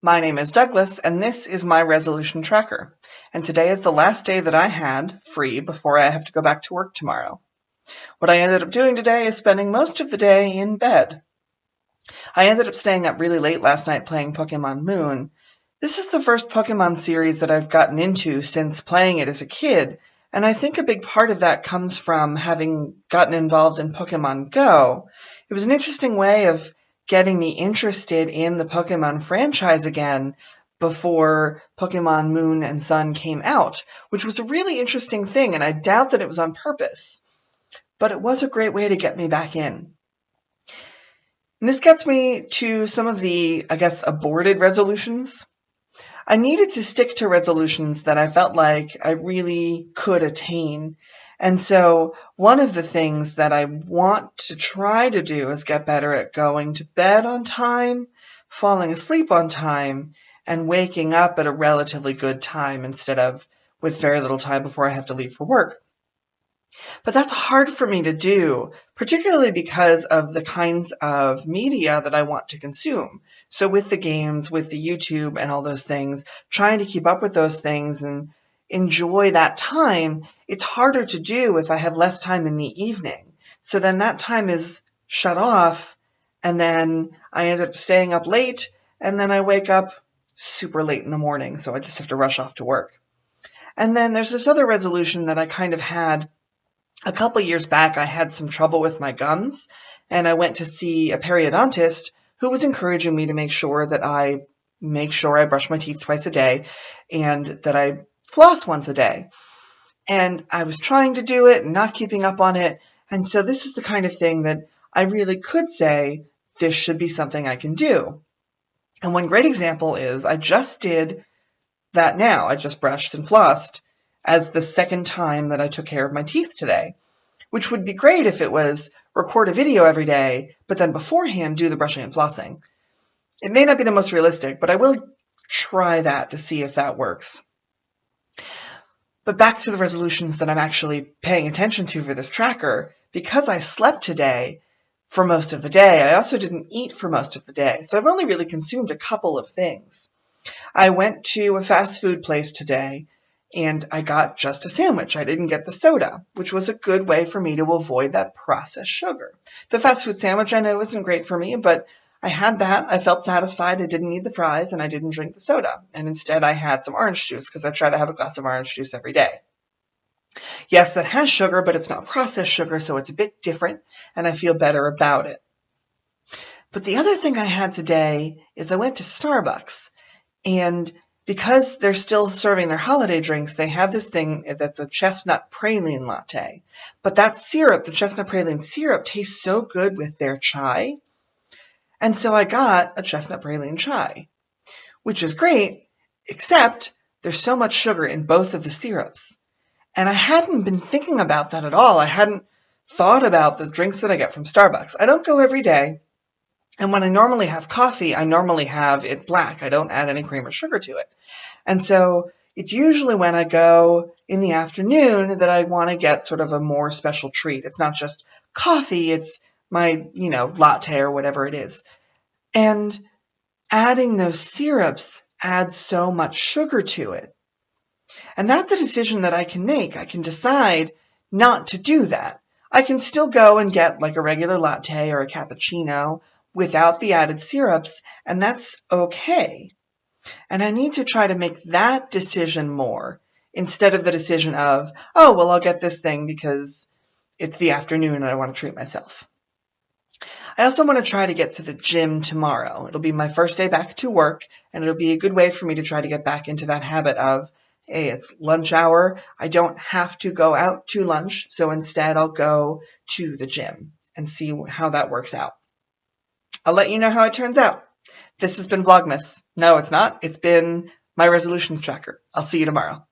My name is Douglas, and this is my resolution tracker. And today is the last day that I had free before I have to go back to work tomorrow. What I ended up doing today is spending most of the day in bed. I ended up staying up really late last night playing Pokemon Moon. This is the first Pokemon series that I've gotten into since playing it as a kid, and I think a big part of that comes from having gotten involved in Pokemon Go. It was an interesting way of getting me interested in the Pokemon franchise again before Pokemon Moon and Sun came out, which was a really interesting thing, and I doubt that it was on purpose. But it was a great way to get me back in. And this gets me to some of the, aborted resolutions. I needed to stick to resolutions that I felt like I really could attain. And so one of the things that I want to try to do is get better at going to bed on time, falling asleep on time, and waking up at a relatively good time instead of with very little time before I have to leave for work. But that's hard for me to do, particularly because of the kinds of media that I want to consume. So with the games, with the YouTube and all those things, trying to keep up with those things and enjoy that time, it's harder to do if I have less time in the evening. So then that time is shut off, and then I end up staying up late, and then I wake up super late in the morning, so I just have to rush off to work. And then there's this other resolution that I kind of had a couple years back. I had some trouble with my gums, and I went to see a periodontist who was encouraging me to make sure I brush my teeth twice a day and that I floss once a day. And I was trying to do it and not keeping up on it. And so this is the kind of thing that I really could say this should be something I can do. And one great example is I just did that now. I just brushed and flossed as the second time that I took care of my teeth today, which would be great if it was record a video every day, but then beforehand do the brushing and flossing. It may not be the most realistic, but I will try that to see if that works. But back to the resolutions that I'm actually paying attention to for this tracker. Because I slept today for most of the day, I also didn't eat for most of the day. So I've only really consumed a couple of things. I went to a fast food place today, and I got just a sandwich. I didn't get the soda, which was a good way for me to avoid that processed sugar. The fast food sandwich I know isn't great for me, but I had that. I felt satisfied. I didn't need the fries, and I didn't drink the soda. And instead I had some orange juice because I try to have a glass of orange juice every day. Yes, that has sugar, but it's not processed sugar, so it's a bit different, and I feel better about it. But the other thing I had today is I went to Starbucks, and because they're still serving their holiday drinks, they have this thing that's a chestnut praline latte. But that syrup, the chestnut praline syrup, tastes so good with their chai. And so I got a chestnut praline chai, which is great, except there's so much sugar in both of the syrups. And I hadn't been thinking about that at all. I hadn't thought about the drinks that I get from Starbucks. I don't go every day. And when I normally have coffee, I normally have it black. I don't add any cream or sugar to it. And so it's usually when I go in the afternoon that I want to get sort of a more special treat. It's not just coffee, it's my, latte or whatever it is. And adding those syrups adds so much sugar to it. And that's a decision that I can make. I can decide not to do that. I can still go and get like a regular latte or a cappuccino without the added syrups, and that's okay. And I need to try to make that decision more instead of the decision of, I'll get this thing because it's the afternoon and I want to treat myself. I also want to try to get to the gym tomorrow. It'll be my first day back to work, and it'll be a good way for me to try to get back into that habit of, hey, it's lunch hour. I don't have to go out to lunch, so instead I'll go to the gym and see how that works out. I'll let you know how it turns out. This has been Vlogmas. No, it's not. It's been my resolutions tracker. I'll see you tomorrow.